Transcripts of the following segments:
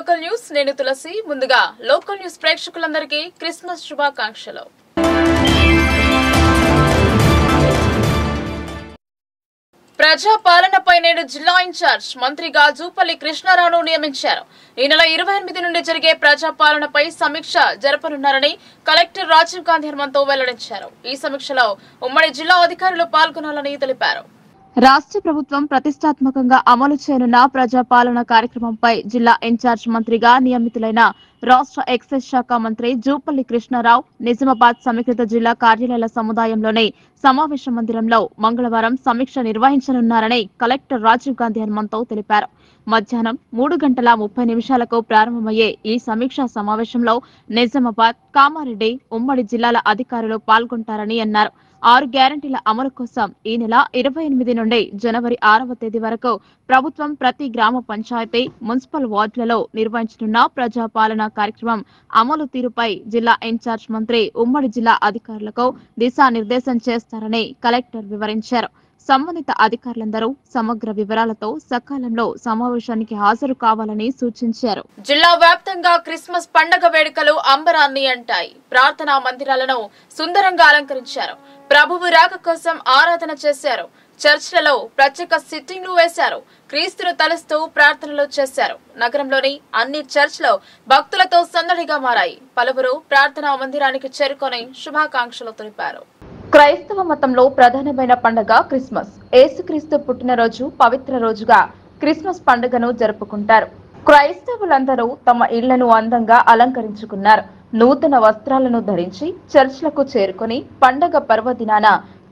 Local news నేను తులసి ముందుగా local news ప్రేక్షకులందరికీ క్రిస్మస్ శుభాకాంక్షలు। ప్రజా పాలనపై నేడు జిల్లా ఇన్ఛార్జ్ మంత్రిగా జూపల్లి కృష్ణారావును నియమించారు। ఈ నెల 28 నుండి జరిగే ప్రజా పాలనపై సమీక్ష జరపనున్నారని కలెక్టర్ రాజీవ్ గాంధీ హనుమంతు వెల్లడించారు। ఈ సమీక్షలో ఉమ్మడి జిల్లా అధికారులు పాల్గొనాలని తెలిపారు। రాష్ట్ర ప్రభుత్వం ప్రతిష్టాత్మకంగా అమలు చేయనున్న ప్రజాపాలన కార్యక్రమంపై జిల్లా ఇన్ఛార్జ్ మంత్రిగా నియమితులైన రాష్ట్ర ఎక్సైజ్ శాఖ మంత్రి జూపల్లి కృష్ణారావు నిజామాబాద్ సమీకృత జిల్లా కార్యాలయాల సముదాయంలోని సమావేశ మందిరంలో మంగళవారం సమీక్ష నిర్వహించనున్నారని కలెక్టర్ రాజీవ్ గాంధీ హనుమంతు తెలిపారు। మధ్యాహ్నం 3:30 ప్రారంభమయ్యే ఈ సమీక్షా సమావేశంలో నిజామాబాద్, కామారెడ్డి ఉమ్మడి జిల్లాల అధికారులు పాల్గొంటారని అన్నారు। 6 గ్యారంటీల అమలు కోసం ఈ నెల 28 నుండి జనవరి 6వ తేదీ వరకు ప్రభుత్వం ప్రతి గ్రామ పంచాయతీ, మున్సిపల్ వార్డులలో నిర్వహించనున్న ప్రజాపాలన కార్యక్రమం అమలు తీరుపై జిల్లా ఇన్ఛార్జ్ మంత్రి ఉమ్మడి జిల్లా అధికారులకు దిశానిర్దేశం చేస్తారని కలెక్టర్ వివరించారు। సంబంధిత అధికారులందరూ సమగ్ర వివరాలతో సకాలంలో సమావేశానికి హాజరు కావాలని సూచించారు। జిల్లా వ్యాప్తంగా క్రిస్మస్ పండుగ వేడుకలు అంబరాన్ని అంటాయి। ప్రార్థనా మందిరాలను సుందరంగా అలంకరించారు। ప్రభువు రాక కోసం ఆరాధన చేశారు। చర్చ్లలో ప్రత్యేక సిట్టింగ్లు వేశారు। క్రీస్తును తలుస్తూ ప్రార్థనలు చేశారు। నగరంలోని అన్ని చర్చ్లో భక్తులతో సందడిగా మారాయి। పలువురు ప్రార్థనా మందిరానికి చేరుకొని శుభాకాంక్షలు తెలిపారు। క్రైస్తవ మతంలో ప్రధానమైన పండుగ క్రిస్మస్। యేసుక్రీస్తు పుట్టినరోజు పవిత్ర రోజుగా క్రిస్మస్ పండుగను జరుపుకుంటారు। క్రైస్తవులందరూ తమ ఇళ్లను అందంగా అలంకరించుకున్నారు। నూతన వస్త్రాలను ధరించి చర్చ్లకు చేరుకొని పండగ పర్వదినాన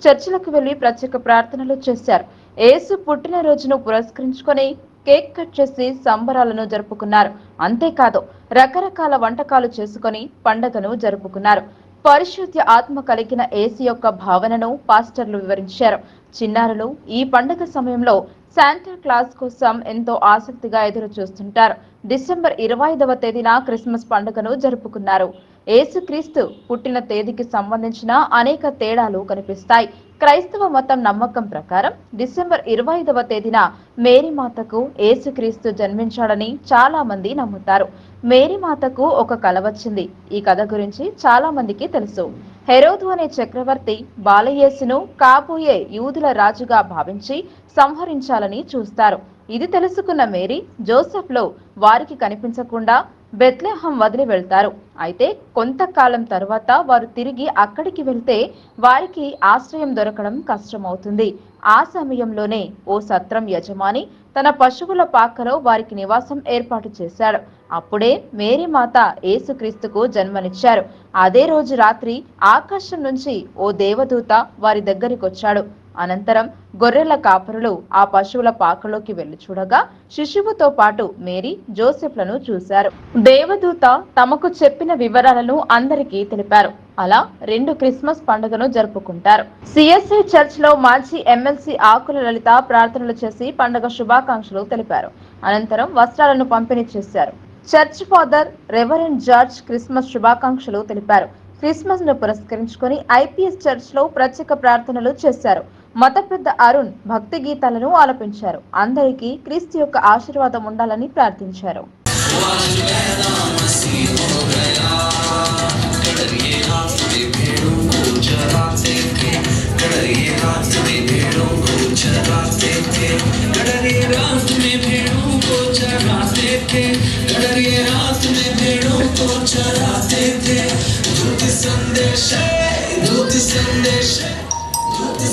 చర్చిలకు వెళ్లి ప్రత్యేక ప్రార్థనలు చేశారు। యేసు పుట్టినరోజును పురస్కరించుకొని కేక్ కట్ చేసి సంబరాలను జరుపుకున్నారు। అంతేకాదు రకరకాల వంటకాలు చేసుకుని పండగను జరుపుకున్నారు। పరిశుద్ధ ఆత్మ కలిగిన యేసు యొక్క భావనను పాస్టర్లు వివరించారు। చిన్నారులు ఈ పండుగ సమయంలో శాంటా క్లాస్ కోసం ఎంతో ఆసక్తిగా ఎదురు చూస్తుంటారు। డిసెంబర్ 25వ తేదీన క్రిస్మస్ పండుగను జరుపుకున్నారు। యేసుక్రీస్తు పుట్టిన తేదీకి సంబంధించిన అనేక తేడాలు కనిపిస్తాయి। క్రైస్తవ మతం నమ్మకం ప్రకారం డిసెంబర్ 25వ తేదీన మేరీమాతకు యేసుక్రీస్తు జన్మించాడని చాలా మంది నమ్ముతారు। మేరీమాతకు ఒక కల వచ్చింది। ఈ కథ గురించి చాలా మందికి తెలుసు। హెరోదు అనే చక్రవర్తి బాలయేసును కాబోయే యూదుల రాజుగా భావించి సంహరించాలని చూస్తారు। ఇది తెలుసుకున్న మేరీ జోసెఫ్లో వారికి కనిపించకుండా బెత్లెహం వదిలి వెళ్తారు। అయితే కొంతకాలం తరువాత వారు తిరిగి అక్కడికి వెళ్తే వారికి ఆశ్రయం దొరకడం కష్టమవుతుంది। ఆ సమయంలోనే ఓ సత్రం యజమాని తన పశువుల పాకలో వారికి నివాసం ఏర్పాటు చేశాడు। అప్పుడే మేరీమాత యేసుక్రీస్తుకు జన్మనిచ్చారు। అదే రోజు రాత్రి ఆకాశం నుంచి ఓ దేవదూత వారి దగ్గరికొచ్చాడు। అనంతరం గొర్రెల కాపరులు ఆ పశువుల పాకలోకి వెళ్లి చూడగా శిశువుతో పాటు మేరీ, జోసెఫ్లను చూశారు। దేవదూత తమకు చెప్పిన వివరాలను అందరికీ తెలిపారు। అలా 2 క్రిస్మస్ పండుగను జరుపుకుంటారు। సిఎస్ఐ చర్చ్ లో మాజీ ఎమ్మెల్సీ ఆకుల లలిత ప్రార్థనలు చేసి పండుగ శుభాకాంక్షలు తెలిపారు। అనంతరం వస్త్రాలను పంపిణీ చేశారు। Church father reverend George Christmas శుభాకాంక్షలు తెలిపారు। క్రిస్మస్ ను పురస్కరించుకొని ఐపీఎస్ చర్చ్ లో ప్రత్యేక ప్రార్థనలు చేశారు। మత పెద్ద అరుణ్ భక్తి గీతాలను ఆలపించారు। అందరికీ క్రీస్తు యొక్క ఆశీర్వాదం ఉండాలని ప్రార్థించారు।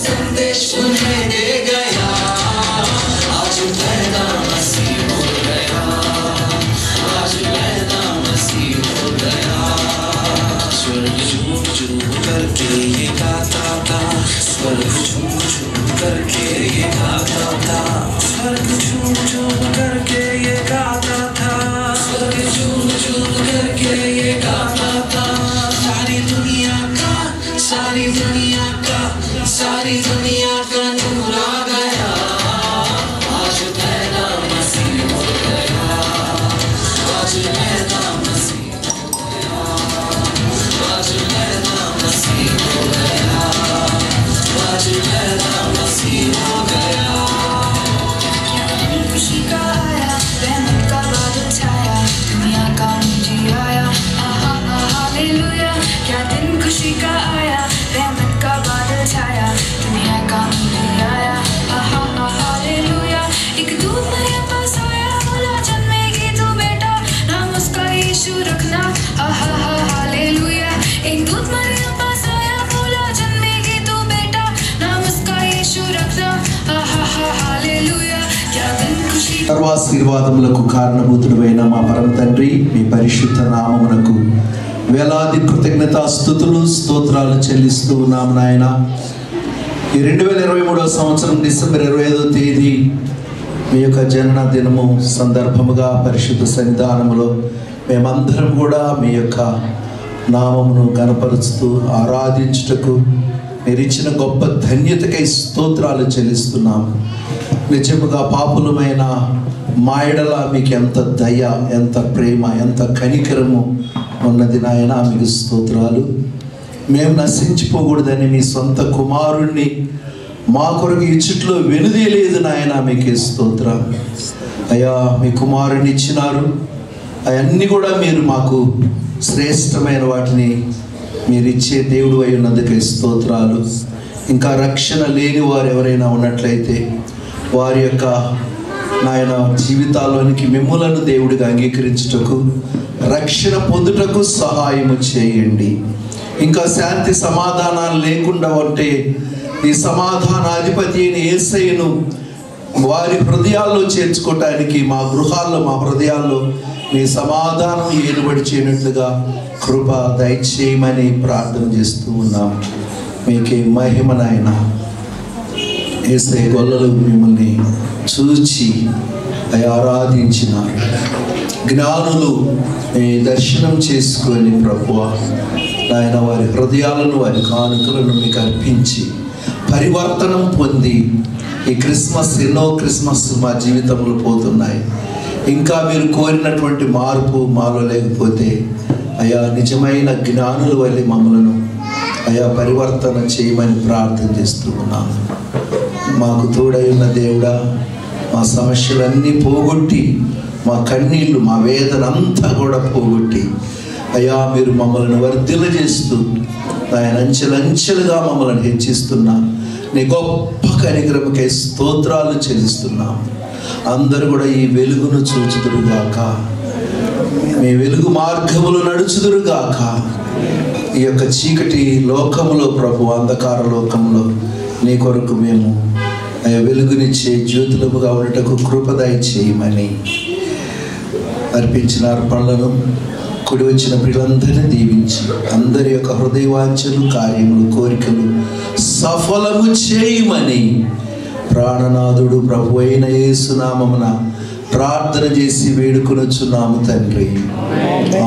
संदेश उन्हें दे गया, आज पैदा मसीह हो गया, आज पैदा मसीह हो गया। स्वर्ग झूम झूम करके ये गाता था, स्वर्ग झूम झूम करके ये गाता था, स्वर्ग झूम झूम करके ये गाता था, स्वर्ग झूम झूम करके ये गाता था। सारी दुनिया का, सारी दुनिया का, सारी दुनिया का नूर आ गया, आज पैदा मसीह हो गया, आज पैदा मसीह हो गया, आज पैदा मसीह हो गया, आज पैदा मसीह हो गया। खुशी का आया, रहमत का बादल छाया, खुशी का आया, रहमत का बादल छाया, दुनिया का मिल आया, हालेलुया। एक दूत मेरे पास आया, बोला जन्मेगी तू बेटा, नाम उसका यीशु रखना, हालेलुया। एक दूत मेरे पास आया, बोला जन्मेगी तू बेटा, नाम उसका यीशु रखना, हालेलुया। क्या दिन खुशी సర్వాశీర్వాదములకు కారణభూతుడైన మా పరమ తండ్రి, మీ పరిశుద్ధ నామమునకు వేలాది కృతజ్ఞతాస్తుతులు స్తోత్రాలు చెల్లిస్తూ ఉన్నాం నాయన. ఈ 2023 సంవత్సరం డిసెంబర్ 25వ తేదీ మీ యొక్క జనన దినము సందర్భముగా పరిశుద్ధ సన్నిధానములో మేమందరం కూడా మీ యొక్క నామమును కనపరుస్తూ ఆరాధించుటకు మీరు ఇచ్చిన గొప్ప ధన్యతకై స్తోత్రాలు చెల్లిస్తున్నాము. నిజముగా పాపులమైన మా ఎడల మీకు ఎంత దయ, ఎంత ప్రేమ, ఎంత కనికరము ఉన్నది నాయన. మీకు స్తోత్రాలు. మేము నశించిపోకూడదని మీ సొంత కుమారుణ్ణి మా కొరకు ఇచ్చుట్లో వెనుదీయలేదు నాయన. మీకే స్తోత్రం అయ్యా. మీ కుమారుని ఇచ్చినారు, అవన్నీ కూడా మీరు మాకు శ్రేష్టమైన వాటిని మీరు ఇచ్చే దేవుడు అయి ఉన్నందుకే స్తోత్రాలు. ఇంకా రక్షణ లేని వారు ఎవరైనా ఉన్నట్లయితే వారి యొక్క నాయన జీవితాల్లోనికి మిమ్ములను దేవుడిగా అంగీకరించుటకు, రక్షణ పొందుటకు సహాయము చేయండి. ఇంకా శాంతి సమాధానాలు లేకుండా ఉంటే ఈ సమాధానాధిపతి అయిన యేసయ్యను వారి హృదయాల్లో చేర్చుకోవటానికి మా గృహాల్లో, మా హృదయాల్లో మీ సమాధానం ఏలుబడి చేయనట్లుగా కృప దయచేయమని ప్రార్థన చేస్తూ ఉన్నాం. మీకే మహిమ నాయన. యేసయ్య గొల్లలు మిమ్మల్ని చూచి ఆరాధించినారు. జ్ఞానులు మీ దర్శనం చేసుకొని ప్రభువా నాయన వారి హృదయాలను, వారి కానుకలను మీకు అర్పించి పరివర్తనం పొంది ఈ క్రిస్మస్, ఎన్నో క్రిస్మస్ మా జీవితంలో పోతున్నాయి. ఇంకా మీరు కోరినటువంటి మార్పు మాలో లేకపోతే అయా నిజమైన జ్ఞానుల వల్ల మమ్మలను అయా పరివర్తన చేయమని ప్రార్థన చేస్తూ ఉన్నాము. మాకు తోడై ఉన్న దేవుడా, మా సమస్యలన్నీ పోగొట్టి, మా కన్నీళ్ళు, మా వేదన అంతా కూడా పోగొట్టి అయ్యా మీరు మమ్మల్ని వర్ధిల్లజేస్తూ ఆయన అంచెలంచెలుగా మమ్మల్ని హెచ్చిస్తున్నా నీ గొప్ప కనికరముకై స్తోత్రాలు చెల్లిస్తున్నాం. అందరూ కూడా ఈ వెలుగును చూచుదురుగాక, మీ వెలుగు మార్గములు నడుచుదురుగాక. ఈ యొక్క చీకటి లోకములో ప్రభు, అంధకార లోకంలో నీ కొరకు మేము వెలుగునిచ్చే జ్యోతులముగా ఉండటకు కృపదయ చేయమని అర్పించిన అర్పణలను కూడి వచ్చిన పిల్లలందరినీ దీవించి అందరి యొక్క హృదయవాంఛలు, కార్యములు, కోరికలు సఫలము చేయమని ప్రాణనాథుడు ప్రభు అయిన యేసు నామమున ప్రార్థన చేసి వేడుకొనుచున్నాము తండ్రి.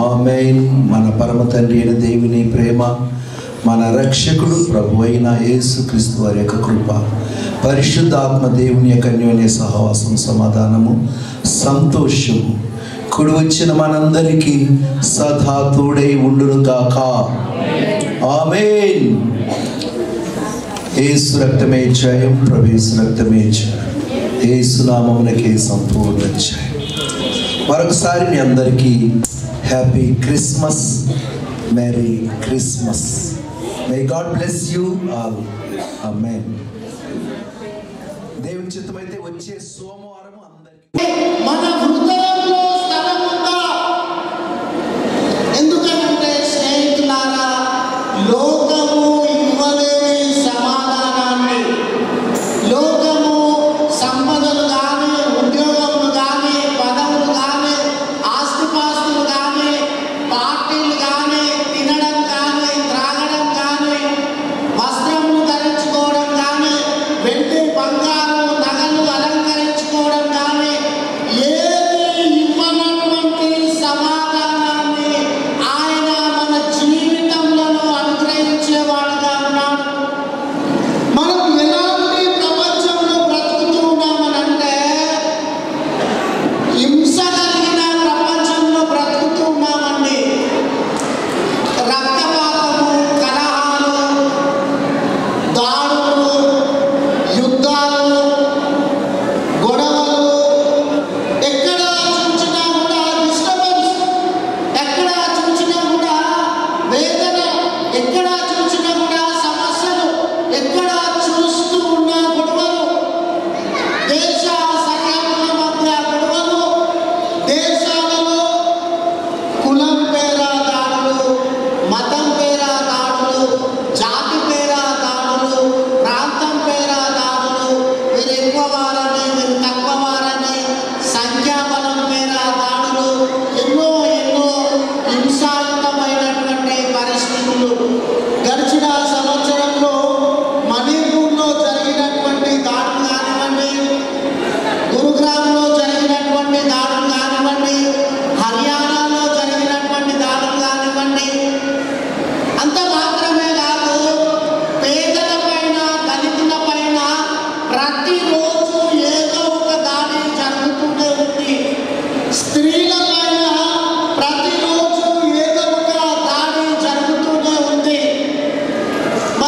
ఆమేన్. మన పరమ తండ్రి అయిన దేవుని ప్రేమ, మన రక్షకుడు ప్రభు అయిన యేసు క్రీస్తు వారి యొక్క కృప, పరిశుద్ధాత్మ దేవుని యొక్క అన్యోన్య సహవాసం, సమాధానము, సంతోషము కుడి వచ్చిన మనందరికీ సదా తోడై ఉండును గాక. ఆమేన్. యేసు రక్తమే జయం, ప్రభు యేసు రక్తమే జయం, యేసు నామమునకే సంపూర్ణ జయం. మరొకసారి మీ అందరికీ happy Christmas, merry Christmas. May God bless you all. Amen. దేవుని చిత్తమైతే వచ్చే సోమవారం అందరికీ మన హృదయంలో స్థలం ఉందా? ఎందుకంటే స్నేహితులారా, లోకము ఇవ్వలేని సమాధానాన్ని, లోకము సంపదలు కానీ, ఉద్యోగములు కానీ, పదవులు కానీ, ఆస్తిపాస్తులు కానీ, పార్టీలు కానీ, తినడం కానీ, త్రాగడం కానీ, వస్త్రములు ధరించుకోవడం కానీ, వెండి బంగారం నగలు అలంకరించుకోవడం కానీ ఏది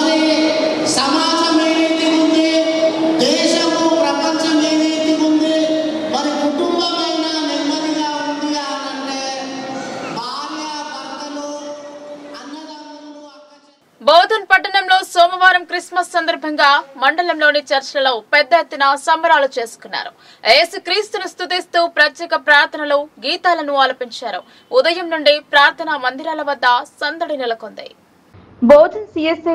మరి సమాజం ఏ రీతిగా ఉంది, దేశము ప్రపంచం ఏ రీతిగా ఉంది, మరి కుటుంబమైనా నెమ్మదిగా ఉంది అంటే భార్య భర్తలు అన్నదమ్ములు బోధన్ పట్టణంలో సోమవారం క్రిస్మస్ సందర్భంగా మండలంలోని చర్చిలలో పెద్ద ఎత్తున సంబరాలు చేసుకున్నారు. యేసుక్రీస్తును స్తుతిస్తూ ప్రత్యేక ప్రార్థనలు, గీతాలను ఆలపించారు. ఉదయం నుండి ప్రార్థనా మందిరాల వద్ద సందడి నెలకొంది. బోధన్ సిఎస్ఐ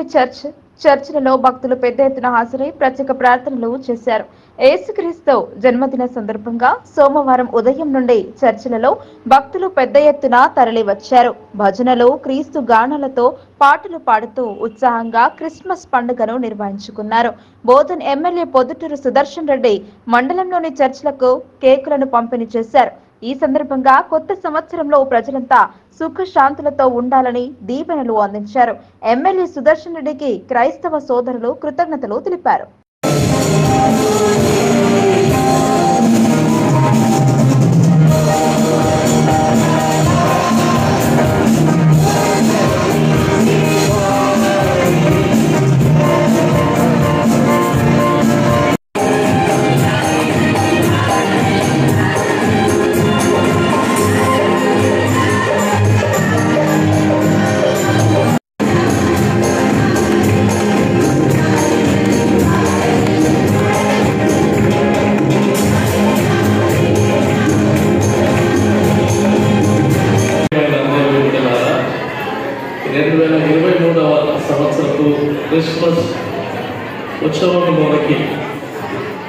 చర్చిలలో భక్తులు పెద్ద ఎత్తున హాజరై ప్రత్యేక ప్రార్థనలు చేశారు. యేసుక్రీస్తు జన్మదిన సందర్భంగా సోమవారం ఉదయం నుండి చర్చిలలో భక్తులు పెద్ద ఎత్తున తరలి వచ్చారు. భజనలు, క్రీస్తు గానాలతో పాటలు పాడుతూ ఉత్సాహంగా క్రిస్మస్ పండుగను నిర్వహించుకున్నారు. బోధన్ ఎమ్మెల్యే పొద్దుటూరు సుదర్శన్ రెడ్డి మండలంలోని చర్చిలకు కేకులను పంపిణీ చేశారు. ఈ సందర్భంగా కొత్త సంవత్సరంలో ప్రజలంతా సుఖశాంతులతో ఉండాలని దీవెనలు అందించారు. ఎమ్మెల్యే సుదర్శన్ రెడ్డికి క్రైస్తవ సోదరులు కృతజ్ఞతలు తెలిపారు. సంవత్సరపు క్రిస్మస్ ఉత్సవంలోనికి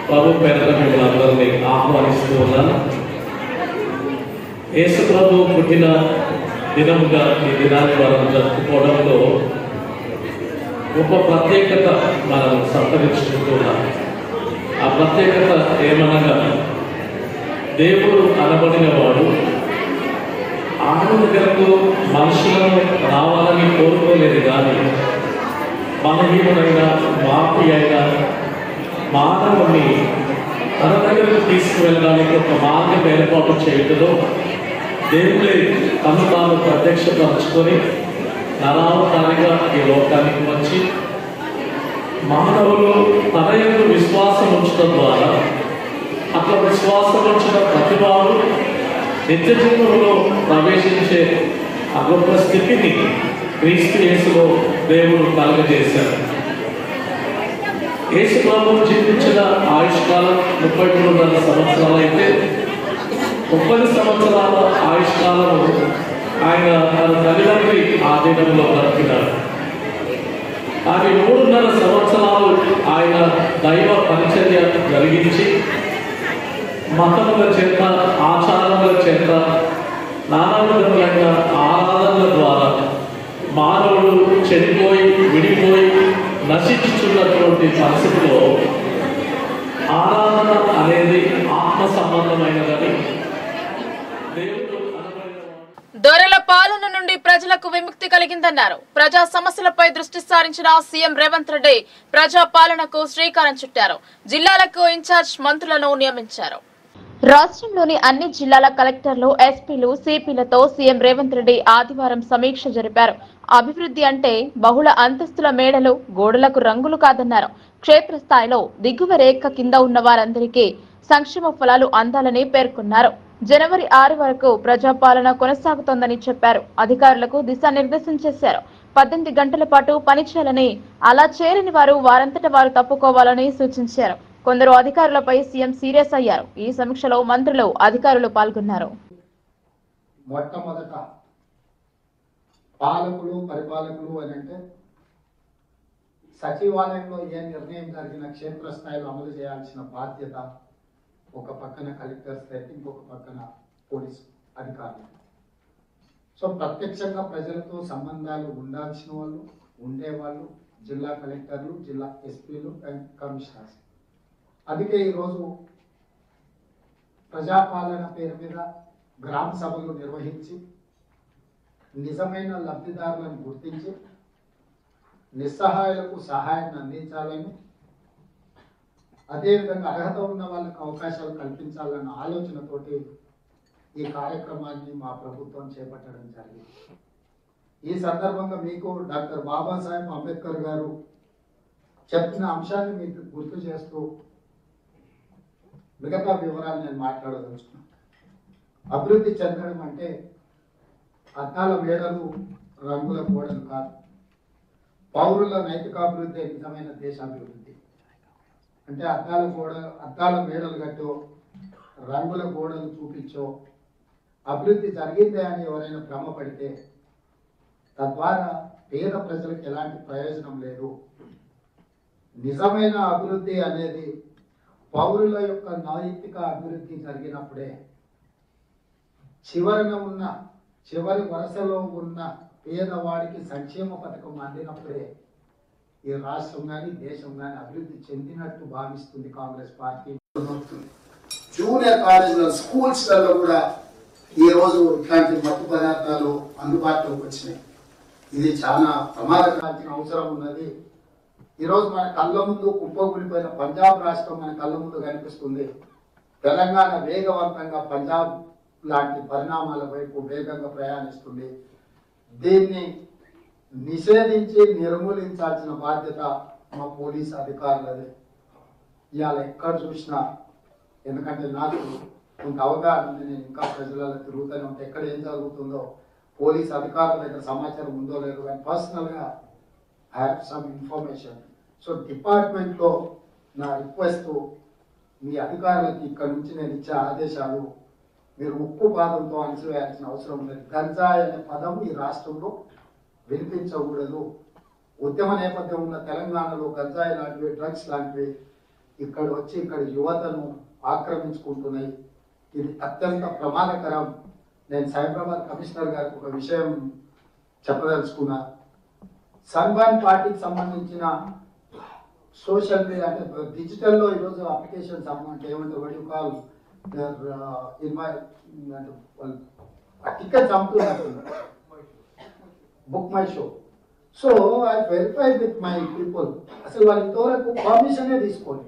ప్రభు పేరిట మిమ్మల్ని అందరినీ ఆహ్వానిస్తూ ఉన్నాను. యేసు ప్రభు పుట్టిన దినముగా ఈ దినాన్ని మనం జరుపుకోవడంలో గొప్ప ప్రత్యేకత మనం సంతరించుకుంటున్నాం. ఆ ప్రత్యేకత ఏమనగా దేవుడు అనబడిన వాడు ఆయన దగ్గరకు మనుషులను రావాలని కోరుకోలేదు, కానీ బలహీనుడైన మాపి అయిన మానవుని తన దగ్గరకు తీసుకువెళ్ళడానికి ఒక మార్గం ఏర్పాటు చేయడంలో దేవుడే తను తాను ప్రత్యక్షపరచుకొని నరావతారిగా ఈ లోకానికి వచ్చి మానవులు తన యందు విశ్వాసం ఉంచడం ద్వారా అట్లా విశ్వాసం ఉంచిన ప్రతివాడు నిత్య జీవనంలో ప్రవేశించే ఆ గొప్ప స్థితిని క్రీస్తు యేసులో దేవుడు కలుగజేశాడు. యేసు ప్రభువు జీవించిన ఆయుష్కాలం 33.5 సంవత్సరాలు అయితే 30 సంవత్సరాల ఆయుష్కాలము ఆయన తన తల్లిదండ్రి ఆధీనంలో గడిపినాడు. ఆయన 3.5 సంవత్సరాలు ఆయన దైవ పరిచర్య జరిగించి మతముల చేత, ఆచారముల చేత, నానా విధములైన ఆరాధనల ద్వారా మానవుడు చెడిపోయి విడిపోయి నశించుచున్నటువంటి పరిస్థితిలో ఆరాధన అనేది ఆత్మ సంబంధమైనదని దేవుడు దొరల పాలన నుండి ప్రజలకు విముక్తి కలిగిందన్నారు. ప్రజా సమస్యలపై దృష్టి సారించిన సీఎం రేవంత్ రెడ్డి ప్రజా పాలనకు శ్రీకారం చుట్టారు. జిల్లాలకు ఇన్ఛార్జ్ మంత్రులను నియమించారు. రాష్ట్రంలోని అన్ని జిల్లాల కలెక్టర్లు, ఎస్పీలు, సిపిలతో సీఎం రేవంత్ రెడ్డి ఆదివారం సమీక్ష జరిపారు. అభివృద్ధి అంటే బహుళ అంతస్తుల మేడలు, గోడలకు రంగులు కాదన్నారు. క్షేత్రస్థాయిలో దిగువ రేఖ కింద ఉన్న వారందరికీ సంక్షేమ ఫలాలు అందాలని పేర్కొన్నారు. జనవరి 6 వరకు ప్రజాపాలన కొనసాగుతోందని చెప్పారు. అధికారులకు దిశానిర్దేశం చేశారు. 18 గంటల పాటు పనిచేయాలని, అలా చేయని వారు వారంతట వారు తప్పుకోవాలని సూచించారు. కొందరు అధికారులపై సీఎం సీరియస్ అయ్యారు. ఈ సమీక్షలో మంత్రులు, అధికారులు పాల్గొన్నారు. మొట్టమొదట పాలకులు, పరిపాలకులు అని అంటే సచివాలయంలో ఏ నిర్ణయం జరిగిన క్షేత్రస్థాయిలో అమలు చేయాల్సిన బాధ్యత ఒక పక్కన కలెక్టర్స్ అయితే ఇంకొక పక్కన పోలీసు అధికారులు. సో ప్రత్యక్షంగా ప్రజలతో సంబంధాలు ఉండాల్సిన వాళ్ళు, ఉండేవాళ్ళు జిల్లా కలెక్టర్లు, జిల్లా ఎస్పీలు అండ్ కమిషనర్స్. అందుకే ఈరోజు ప్రజాపాలన పేరు మీద గ్రామ సభలు నిర్వహించి నిజమైన లబ్ధిదారులను గుర్తించి నిస్సహాయులకు సహాయాన్ని అందించాలని, అదేవిధంగా అర్హత ఉన్న వాళ్ళకి అవకాశాలు కల్పించాలన్న ఆలోచనతోటి ఈ కార్యక్రమాన్ని మా ప్రభుత్వం చేపట్టడం జరిగింది. ఈ సందర్భంగా మీకు డాక్టర్ బాబాసాహెబ్ అంబేద్కర్ గారు చెప్పిన అంశాన్ని మీకు గుర్తు చేస్తూ మిగతా వివరాలు నేను మాట్లాడదలుచుకున్నాను. అభివృద్ధి చెందడం అంటే అద్దాల మేడలు, రంగుల గోడలు కాదు. పౌరుల నైతికాభివృద్ధి నిజమైన దేశాభివృద్ధి. అంటే అద్దాల మేడలు కట్టో, రంగుల గోడలు చూపించో అభివృద్ధి జరిగిందే అని ఎవరైనా భ్రమపడితే తద్వారా పేద ప్రజలకు ఎలాంటి ప్రయోజనం లేదు. నిజమైన అభివృద్ధి అనేది పౌరుల యొక్క నైతిక అభివృద్ధి జరిగినప్పుడే, చివరి వరుసలో ఉన్న పేదవాడికి సంక్షేమ పథకం అందినప్పుడే ఈ రాష్ట్రం కానీ దేశం కానీ అభివృద్ధి చెందినట్టు భావిస్తుంది కాంగ్రెస్ పార్టీ. జూనియర్ కాలేజీలో, స్కూల్స్లలో కూడా ఈ రోజు ఇట్లాంటి మత్తు పదార్థాలు అందుబాటులోకి వచ్చినాయి. ఇది చాలా ప్రమాదకరాల్సిన అవసరం ఉన్నది. ఈరోజు మన కళ్ళ ముందు కుప్పకూలిపోయిన పంజాబ్ రాష్ట్రం మన కళ్ళ ముందు కనిపిస్తుంది. తెలంగాణ వేగవంతంగా పంజాబ్ లాంటి పరిణామాల వైపు వేగంగా ప్రయాణిస్తుంది. దీన్ని నిషేధించి నిర్మూలించాల్సిన బాధ్యత మా పోలీస్ అధికారులదే. ఇవాళ ఎక్కడ చూసినా, ఎందుకంటే నాకు కొంత అవగాహన ఉంది, నేను ఇంకా ప్రజలలో తిరుగుతూనే ఉంటే ఎక్కడ ఏం జరుగుతుందో పోలీస్ అధికారుల దగ్గర సమాచారం ఉందో లేదో, కానీ పర్సనల్గా I have some information. So డిపార్ట్మెంట్లో నా రిక్వెస్ట్, మీ అధికారులకి ఇక్కడ నుంచి నేను ఇచ్చే ఆదేశాలు మీరు ఉక్కు పాదంతో అణచివేయాల్సిన అవసరం లేదు. గంజాయి అనే పదం ఈ రాష్ట్రంలో వినిపించకూడదు. ఉద్యమ నేపథ్యం ఉన్న తెలంగాణలో గంజాయి లాంటివి, డ్రగ్స్ లాంటివి ఇక్కడ వచ్చి ఇక్కడ యువతను ఆక్రమించుకుంటున్నాయి. ఇది అత్యంత ప్రమాదకరం. నేను సైబరాబాద్ కమిషనర్ గారికి ఒక విషయం చెప్పదలుచుకున్నా. సన్బాన్ పార్టీకి సంబంధించిన సోషల్ మీడియా అంటే డిజిటల్లో ఈరోజు అప్లికేషన్స్ అంటే ఏమంటే వడికాల్ టికెట్స్ అమ్ముతున్నారు, book my show. So I verify with my people, అసలు వాళ్ళు ఇంతవరకు పర్మిషనే తీసుకోండి.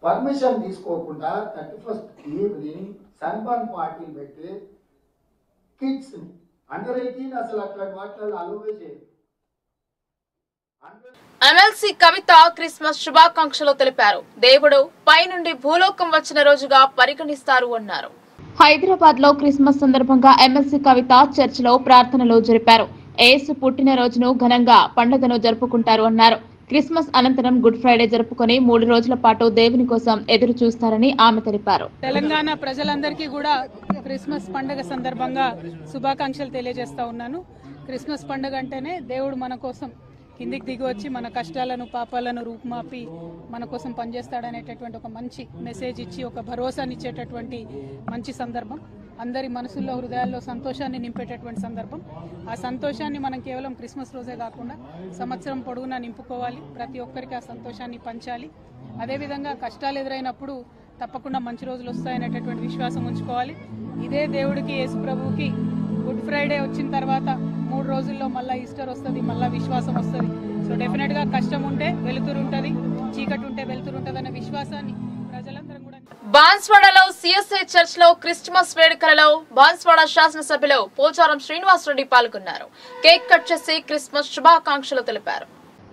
పర్మిషన్ తీసుకోకుండా 31st ఈవినింగ్ సన్బాన్ పార్టీలు పెట్టి కిడ్స్ అండర్ 18 అసలు అట్లా వాటిలో అలోవే చేయరు. ఎమ్మెల్సీ కవిత క్రిస్మస్ శుభాకాంక్షలు తెలిపారు. దేవుడు పైనుండి భూలోకం వచ్చిన రోజుగా పరిగణిస్తారు అన్నారు. హైదరాబాద్ లో క్రిస్మస్ సందర్భంగా ఎమ్మెల్సీ కవిత చర్చిలో ప్రార్థనలు జరిపారు. యేసు పుట్టినరోజును ఘనంగా పండుగను జరుపుకుంటారు అన్నారు. క్రిస్మస్ అనంతరం గుడ్ ఫ్రైడే జరుపుకుని 3 రోజుల పాటు దేవుని కోసం ఎదురు చూస్తారని ఆమె తెలిపారు. తెలంగాణ ప్రజలందరికీ కూడా క్రిస్మస్ పండుగ సందర్భంగా శుభాకాంక్షలు తెలియజేస్తా ఉన్నాను. క్రిస్మస్ పండుగ అంటేనే దేవుడు మన కోసం కిందికి దిగి వచ్చి మన కష్టాలను, పాపాలను రూపుమాపి మన కోసం పనిచేస్తాడనేటటువంటి ఒక మంచి మెసేజ్ ఇచ్చి ఒక భరోసానిచ్చేటటువంటి మంచి సందర్భం. అందరి మనసుల్లో, హృదయాల్లో సంతోషాన్ని నింపేటటువంటి సందర్భం. ఆ సంతోషాన్ని మనం కేవలం క్రిస్మస్ రోజే కాకుండా సంవత్సరం పొడవునా నింపుకోవాలి. ప్రతి ఒక్కరికి ఆ సంతోషాన్ని పంచాలి. అదేవిధంగా కష్టాలు ఎదురైనప్పుడు తప్పకుండా మంచి రోజులు వస్తాయనేటటువంటి విశ్వాసం ఉంచుకోవాలి. ఇదే దేవుడికి, యేసు ప్రభువుకి గుడ్ ఫ్రైడే వచ్చిన తర్వాత 3 రోజుల్లో మళ్ళీ ఈస్టర్ వస్తుంది, మళ్ళీ విశ్వాసం వస్తుంది. సో డెఫినెట్ గా కష్టం ఉంటే వెలుతురు ఉంటుంది, చీకటి ఉంటే వెలుతురు ఉంటుంది అనే విశ్వాసాన్ని ప్రజలందరం కూడా. బాన్స్వాడలో సిఎస్ఐ చర్చ్ లో క్రిస్మస్ వేడుకలలో బాన్స్వాడ శాసనసభ్యులు పోచారం శ్రీనివాస్ రెడ్డి పాల్గొన్నారు. కేక్ కట్ చేసి క్రిస్మస్ శుభాకాంక్షలు తెలిపారు.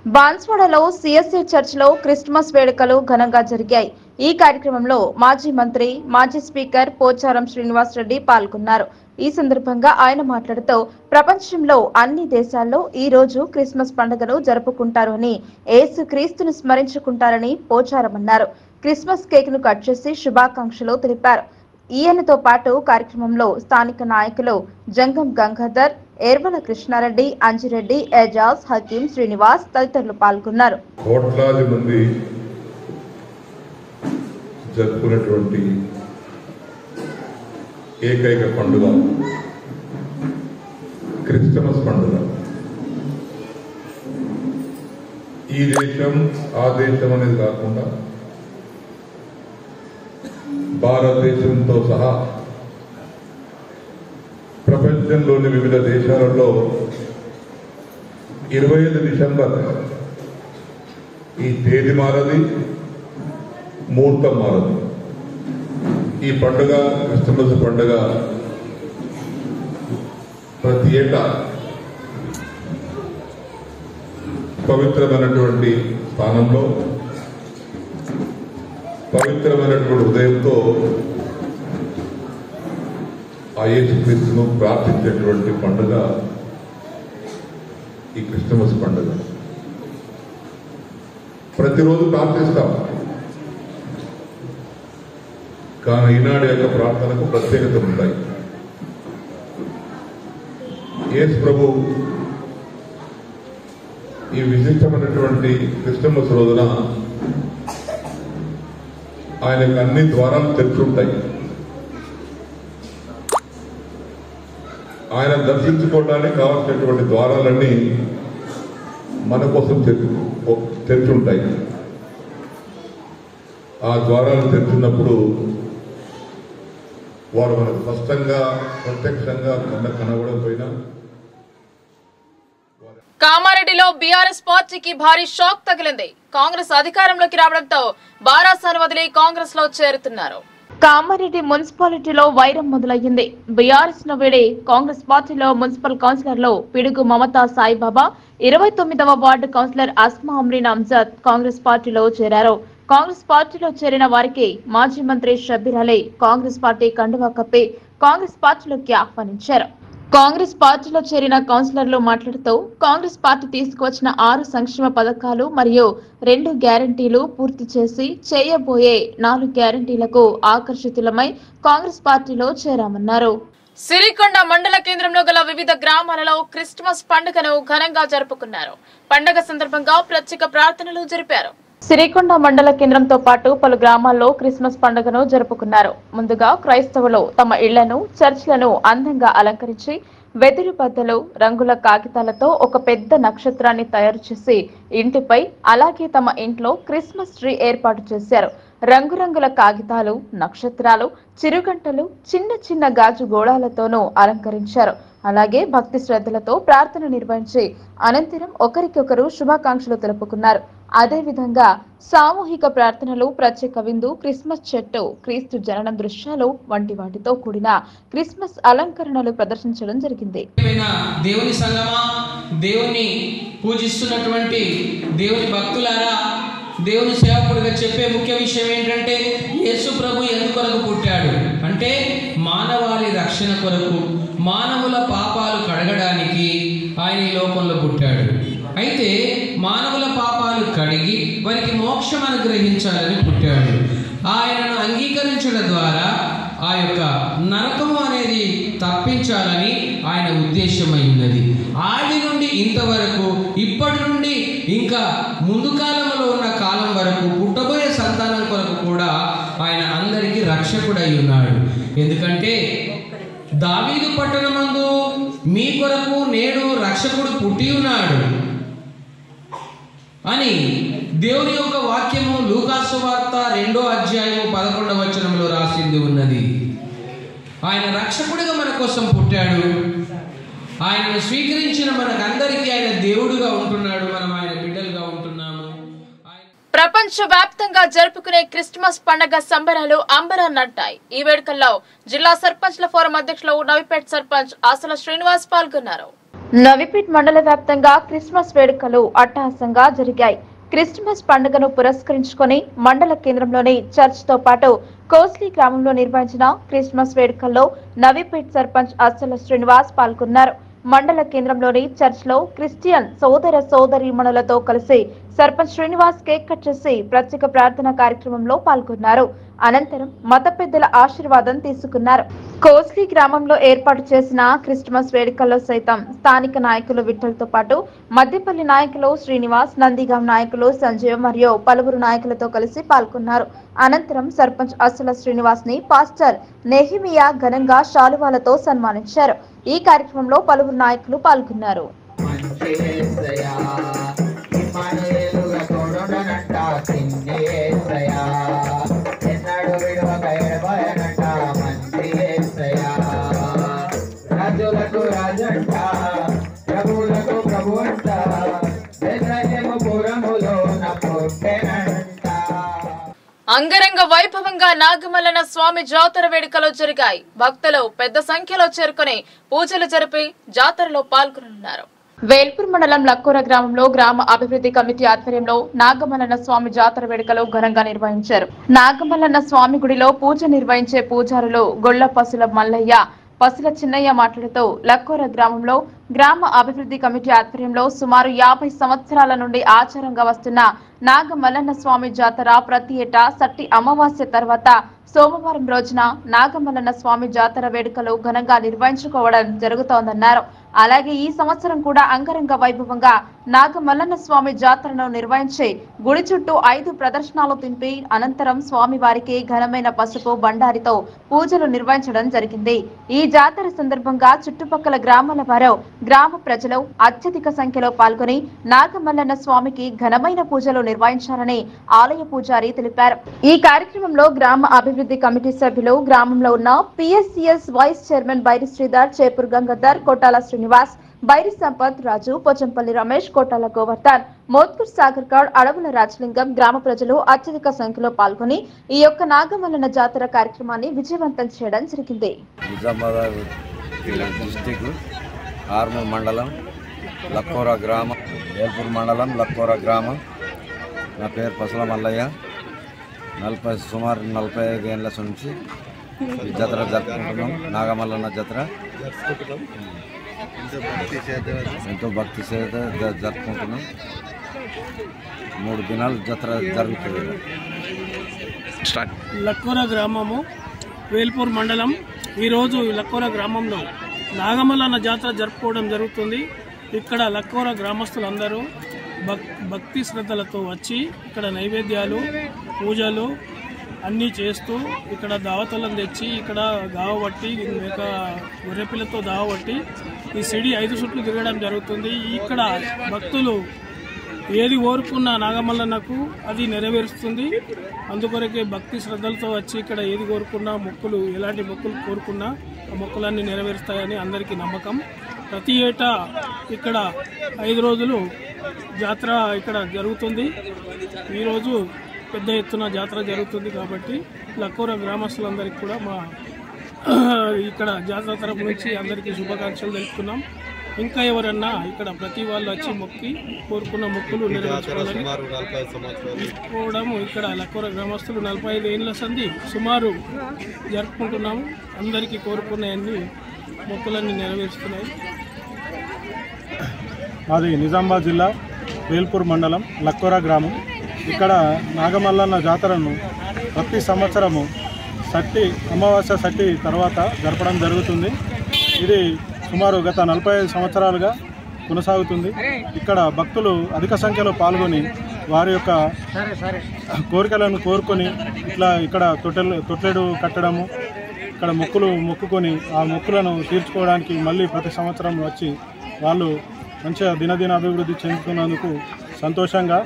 బాన్స్వాడలో సిఎస్ఐ చర్చ్ లో క్రిస్మస్ వేడుకలు ఘనంగా జరిగాయి. ఈ కార్యక్రమంలో మాజీ మంత్రి, మాజీ స్పీకర్ పోచారం శ్రీనివాస్ రెడ్డి పాల్గొన్నారు. ఈ సందర్భంగా ఆయన మాట్లాడుతూ ప్రపంచంలో అన్ని దేశాల్లో ఈ రోజు క్రిస్మస్ పండుగను జరుపుకుంటారు అని, యేసు క్రీస్తును స్మరించుకుంటారని పోచారం అన్నారు. క్రిస్మస్ కేక్ ను కట్ చేసి శుభాకాంక్షలు తెలిపారు. ఈయనతో పాటు కార్యక్రమంలో స్థానిక నాయకులు జంగం గంగాధర్, ఏర్వల కృష్ణారెడ్డి, అంజిరెడ్డి, ఏజాజ్, హకీం, శ్రీనివాస్ తదితరులు పాల్గొన్నారు. కోట్లాది మంది జరుపుకునేటువంటి ఏకైక పండుగ క్రిస్మస్ పండుగ. ఈ దేశం, ఆ దేశం అనేది కాకుండా భారతదేశంతో సహా ప్రపంచంలోని వివిధ దేశాలలో 25 డిసెంబర్ ఈ తేదీ మారది, ముహూర్తం మారదు. ఈ పండుగ, క్రిస్మస్ పండుగ ప్రతి ఏటా పవిత్రమైనటువంటి స్థానంలో పవిత్రమైనటువంటి హృదయంతో ఆ యేసుక్రీస్తును ప్రార్థించేటువంటి పండుగ ఈ క్రిస్మస్ పండుగ. ప్రతిరోజు ప్రార్థిస్తాం, కానీ ఈనాడు యొక్క ప్రార్థనకు ప్రత్యేకత ఉంటాయి. యేసు ప్రభు ఈ విశిష్టమైనటువంటి క్రిస్మస్ రోజున ఆయనకు అన్ని ద్వారాలు తెరుచుంటాయి. ఆయన దర్శించుకోవడానికి కావాల్సినటువంటి ద్వారాలన్నీ మన కోసం తెరుచుంటాయి. ఆ ద్వారాలు తెరుచున్నప్పుడు వారు మనకు స్పష్టంగా ప్రత్యక్షంగా కనబడకపోయినా కామారెడ్డిలో బీఆర్ఎస్ పార్టీకి భారీ షాక్ తగిలింది. కాంగ్రెస్ అధికారంలోకి రావడంతో బారాసాను వదిలి కాంగ్రెస్ లో చేరుతున్నారు. కామారెడ్డి మున్సిపాలిటీలో వైరం మొదలయ్యింది. బీఆర్ఎస్ ను వీడి కాంగ్రెస్ పార్టీలో మున్సిపల్ కౌన్సిలర్లు పిడుగు మమతా సాయిబాబా, 29వ వార్డు కౌన్సిలర్ అస్మా అమ్రీన్ అంజద్ కాంగ్రెస్ పార్టీలో చేరారు. కాంగ్రెస్ పార్టీలో చేరిన వారికి మాజీ మంత్రి షబ్బీర్ అలీ కాంగ్రెస్ పార్టీ కండువా కప్పి కాంగ్రెస్ పార్టీలోకి ఆహ్వానించారు. కాంగ్రెస్ పార్టీలో చేరిన కౌన్సిలర్లు మాట్లాడుతూ కాంగ్రెస్ పార్టీ తీసుకువచ్చిన 6 సంక్షేమ పథకాలు మరియు 2 గ్యారంటీలు పూర్తి చేసి చేయబోయే 4 గ్యారంటీలకు ఆకర్షితులమై కాంగ్రెస్ పార్టీలో చేరామన్నారు. సిరికొండ మండల కేంద్రంలో గల వివిధ గ్రామాలలో క్రిస్మస్ పండుగను ఘనంగా జరుపుకున్నారు. పండుగ సందర్భంగా ప్రత్యేక ప్రార్థనలు జరిపారు. సిరికొండ మండల కేంద్రంతో పాటు పలు గ్రామాల్లో క్రిస్మస్ పండుగను జరుపుకున్నారు. ముందుగా క్రైస్తవులు తమ ఇళ్లను, చర్చ్లను అందంగా అలంకరించి వెదురు బద్దలు, రంగుల కాగితాలతో ఒక పెద్ద నక్షత్రాన్ని తయారు చేసి ఇంటిపై, అలాగే తమ ఇంట్లో క్రిస్మస్ ట్రీ ఏర్పాటు చేశారు. రంగురంగుల కాగితాలు, నక్షత్రాలు, చిరుగంటలు, చిన్న చిన్న గాజు గోళాలతోనూ అలంకరించారు. అలాగే భక్తి శ్రద్ధలతో ప్రార్థన నిర్వహించి అనంతరం ఒకరికొకరు శుభాకాంక్షలు తెలుపుకున్నారు. అదేవిధంగా సామూహిక ప్రార్థనలు, ప్రత్యేక విందు, క్రిస్మస్ చెట్టు, క్రీస్తు జననం దృశ్యాలు వంటి వాటితో కూడిన క్రిస్మస్ అలంకరణలు ప్రదర్శించడం జరిగింది. దేవుని సంగమా, దేవుని పూజిస్తున్నటువంటి దేవుని భక్తులారా, దేవుని సేవకుడిగా చెప్పే ముఖ్య విషయం ఏంటంటే యేసు ప్రభు ఎందుకొరకు పుట్టాడు అంటే మానవాళి రక్షణ కొరకు, మానవుల పాపాలు కడగడానికి ఆయన ఈ లోకంలో పుట్టాడు. అయితే మానవుల పాపాలు కడిగి వారికి మోక్షం అనుగ్రహించాలని పుట్టాడు. ఆయనను అంగీకరించడం ద్వారా ఆ యొక్క నరకము అనేది తప్పించాలని ఆయన ఉద్దేశమై ఉన్నది. ఆది నుండి ఇంతవరకు, ఇప్పటి నుండి ఇంకా ముందు కాలంలో ఉన్న కాలం వరకు పుట్టబోయే సంతానం కొరకు కూడా ఆయన అందరికీ రక్షకుడై ఉన్నాడు. ఎందుకంటే దావీదు పట్టణమందు మీ కొరకు నేడు రక్షకుడు పుట్టి ఉన్నాడు అని దేవుని యొక్క వాక్యము లూకాసు వార్త 2వ అధ్యాయము 11వ వచనంలో రాసింది ఉన్నది. ఆయన రక్షకుడిగా మన కోసం పుట్టాడు. ఆయనను స్వీకరించిన మనకందరికీ ఆయన దేవుడుగా ఉంటున్నాడు. మనం ఆయన బిడ్డలుగా ఉంటున్నాము. ప్రపంచ వ్యాప్తంగా జరుపుకునే క్రిస్మస్ పండుగ సంబరాలు అంబరాన్నంటాయి. ఈ వేడుకల్లో జిల్లా సర్పంచ్ల ఫోరం అధ్యక్షులు నవిపేట్ సర్పంచ్ ఆసల శ్రీనివాస్ పాల్గొన్నారు. నవిపేట్ మండల వ్యాప్తంగా క్రిస్మస్ వేడుకలు అట్టహాసంగా జరిగాయి. క్రిస్మస్ పండుగను పురస్కరించుకొని మండల కేంద్రంలోని చర్చ్ తో పాటు కోస్లీ గ్రామంలో నిర్వహించిన క్రిస్మస్ వేడుకల్లో నవిపేట్ సర్పంచ్ ఆసల శ్రీనివాస్ పాల్గొన్నారు. మండల కేంద్రంలోని చర్చ్ లో క్రిస్టియన్ సోదర సోదరీమణులతో కలిసి సర్పంచ్ శ్రీనివాస్ కేక్ కట్ చేసి ప్రత్యేక ప్రార్థన కార్యక్రమంలో పాల్గొన్నారు. అనంతరం మత పెద్దల ఆశీర్వాదం తీసుకున్నారు. కోస్లీ గ్రామంలో ఏర్పాటు చేసిన క్రిస్మస్ వేడుకల్లో సైతం స్థానిక నాయకులు విఠల్తో పాటు మద్దిపల్లి నాయకులు శ్రీనివాస్, నందిగాం నాయకులు సంజయ్ మరియు పలువురు నాయకులతో కలిసి పాల్గొన్నారు. అనంతరం సర్పంచ్ అసల శ్రీనివాస్ ని పాస్టర్ నెహిమియా ఘనంగా శాలువాలతో సన్మానించారు. ఈ కార్యక్రమంలో పలువురు నాయకులు పాల్గొన్నారు. అంగరంగ వైభవంగా నాగమల్లన స్వామి జాతర వేడుకలు జరిగాయి. భక్తులు పెద్ద సంఖ్యలో చేరుకుని పూజలు జరిపి జాతరలో పాల్గొనున్నారు. వేల్పూర్ మండలం లక్కోర గ్రామంలో గ్రామ అభివృద్ధి కమిటీ ఆధ్వర్యంలో నాగమల్లన్న స్వామి జాతర వేడుకలు ఘనంగా నిర్వహించారు. నాగమల్లన్న స్వామి గుడిలో పూజ నిర్వహించే పూజారులు గొల్ల పసుల మల్లయ్య, పసుల చిన్నయ్య మాట్లాడుతూ లక్కోర గ్రామంలో గ్రామ అభివృద్ధి కమిటీ ఆధ్వర్యంలో సుమారు 50 సంవత్సరాల నుండి ఆచారంగా వస్తున్న నాగమల్లన్న స్వామి జాతర ప్రతి ఏటా సట్టి అమావాస్య తర్వాత సోమవారం రోజున నాగమల్లన్న స్వామి జాతర వేడుకలు ఘనంగా నిర్వహించుకోవడం జరుగుతోందన్నారు. అలాగే ఈ సంవత్సరం కూడా అంగరంగ వైభవంగా నాగమల్లన్న స్వామి జాతరను నిర్వహించి గుడి చుట్టూ 5 ప్రదర్శనలు తింపి అనంతరం స్వామి వారికి ఘనమైన పసుపు బండారితో పూజలు నిర్వహించడం జరిగింది. ఈ జాతర సందర్భంగా చుట్టుపక్కల గ్రామాల వారు, గ్రామ ప్రజలు అత్యధిక సంఖ్యలో పాల్గొని నాగమల్లన్న స్వామికి ఘనమైన పూజలు నిర్వహించారని ఆలయ పూజారి తెలిపారు. ఈ కార్యక్రమంలో గ్రామ అభివృద్ధి కమిటీ సభ్యులు, గ్రామంలో ఉన్న PSCS vice chairman Bairi Sridhar, Chepur Gangadhar, Kotala Srinivas, Bairi Sampath, Raju, Pochampalli Ramesh, Kotala Govardhan, Motkur Sagar Goud, Adavula Rajalingam గ్రామ ప్రజలు అత్యధిక సంఖ్యలో పాల్గొని ఈ యొక్క నాగమల్లన్న జాతర కార్యక్రమాన్ని విజయవంతం చేయడం జరిగింది. ఆర్మూర్ మండలం లక్కోర గ్రామం, వేల్పూర్ మండలం లక్కోర గ్రామం. నా పేరు పసుల మల్లయ్య. సుమారు 45 ఏళ్ళ నుంచి ఈ జాతర జరుపుకుంటున్నాం. నాగమల్లన్న జాతర ఎంతో భక్తి చేత జరుపుకుంటున్నాం. 3 దినాలు జాతర జరుగుతుంది. లక్కోర గ్రామము, వేల్పూర్ మండలం. ఈరోజు లక్కోర గ్రామంలో నాగమల్లన్న జాతర జరుపుకోవడం జరుగుతుంది. ఇక్కడ లక్కోర గ్రామస్తులందరూ భక్తి శ్రద్ధలతో వచ్చి ఇక్కడ నైవేద్యాలు, పూజలు అన్నీ చేస్తూ ఇక్కడ దావతలను తెచ్చి ఇక్కడ దావబట్టి లేక గొర్రెపిల్లతో దావబట్టి ఈ సిడి 5 చుట్లు తిరగడం జరుగుతుంది. ఇక్కడ భక్తులు ఏది కోరుకున్న నాగమల్లన్నకు అది నెరవేరుస్తుంది. అందుకొరకే భక్తి శ్రద్ధలతో వచ్చి ఇక్కడ ఏది కోరుకున్నా, మొక్కులు ఎలాంటి మొక్కులు కోరుకున్నా ఆ మొక్కులన్నీ నెరవేరుస్తాయని అందరికీ నమ్మకం. ప్రతి ఏటా ఇక్కడ 5 రోజులు జాతర ఇక్కడ జరుగుతుంది. ఈరోజు పెద్ద ఎత్తున జాతర జరుగుతుంది కాబట్టి లక్కోర గ్రామస్తులందరికీ కూడా మా ఇక్కడ జాతర తరపు నుంచి అందరికీ శుభాకాంక్షలు తెలుపుతున్నాం. ఇంకా ఎవరన్నా ఇక్కడ ప్రతి వాళ్ళు వచ్చి మొక్కి కోరుకున్న మొక్కులు నెరవేర్చుకోవడం ఇక్కడ లక్కోర గ్రామస్తులు 45 ఏళ్ళ సంది సుమారు జరుపుకుంటున్నాము. అందరికీ కోరుకున్నాయన్ని మొక్కులన్నీ నెరవేరుస్తున్నాయి. మాది నిజామాబాద్ జిల్లా వేల్పూర్ మండలం లక్కోర గ్రామం. ఇక్కడ నాగమల్లన్న జాతరను ప్రతి సంవత్సరము అమావాస్య సట్టి తర్వాత జరపడం జరుగుతుంది. ఇది సుమారు గత 45 సంవత్సరాలుగా కొనసాగుతుంది. ఇక్కడ భక్తులు అధిక సంఖ్యలో పాల్గొని వారి యొక్క కోరికలను కోరుకొని ఇక్కడ తొట్టెడు కట్టడము, ఇక్కడ మొక్కుకొని ఆ మొక్కులను తీర్చుకోవడానికి మళ్ళీ ప్రతి సంవత్సరం వచ్చి వాళ్ళు మంచిగా దినదిన అభివృద్ధి చెందుతున్నందుకు సంతోషంగా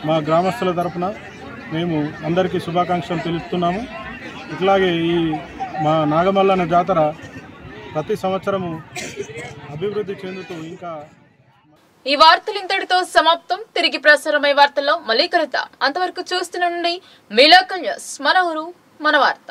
మా గ్రామస్తుల తరఫున మేము అందరికీ శుభాకాంక్షలు తెలుపుతున్నాము. ఇట్లాగే ఈ మా నాగమల్లన్న జాతర ప్రతి సంవత్సరము అభివృద్ధి చెందుతూ ఇంకా. ఈ వార్తలు ఇంతటితో సమాప్తం. తిరిగి ప్రసారమయ్యే వార్తల్లో మళ్ళీ కలుద్దాం. అంతవరకు చూస్తూనే ఉండండి మీ లోకల్ న్యూస్. మన ఊరు మన వార్త.